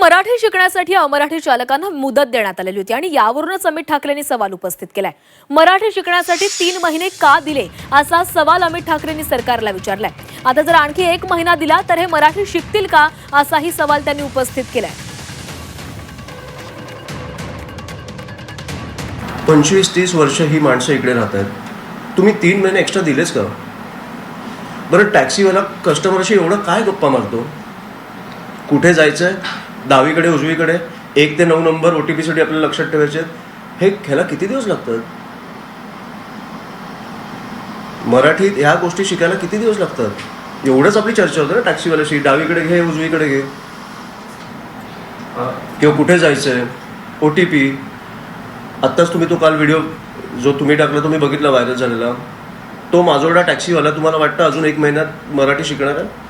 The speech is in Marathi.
मराठी शिकण्यासाठी अमराठी चालकांना मुदत देण्यात आलेली होती आणि यावरूनच अमित ठाकरेंनी सवाल उपस्थित केलाय। मराठी शिकण्यासाठी 3 महिने का दिले असा सवाल अमित ठाकरेंनी सरकारला विचारलाय। आता जर आणखी 1 महिना दिला तर हे मराठी शिकतील का असाही सवाल त्यांनी उपस्थित केलाय। 25-30 वर्ष ही माणसं इकडे राहतात, तुम्ही 3 महिने एक्स्ट्रा दिलेच का? बरं, टॅक्सीवाला कस्टमरशी एवढं काय गप्पा मारतो? कुठे जायचंय, डावीकडे उजवीकडे 1 ते 9 नंबर OTP साठी आपल्याला लक्षात ठेवायचे, हे ह्याला किती दिवस लागतात? मराठीत ह्या गोष्टी शिकायला किती दिवस लागतात? एवढंच आपली चर्चा होते ना टॅक्सीवाल्याशी, डावीकडे घे उजवीकडे घे, किंवा कुठे जायचंय, OTP. आत्ताच तुम्ही तो काल व्हिडिओ जो तुम्ही टाकला तो मी बघितला, व्हायरल झालेला, तो माजोर्डा टॅक्सीवाला तुम्हाला वाटतं अजून 1 महिन्यात मराठी शिकणार आहे?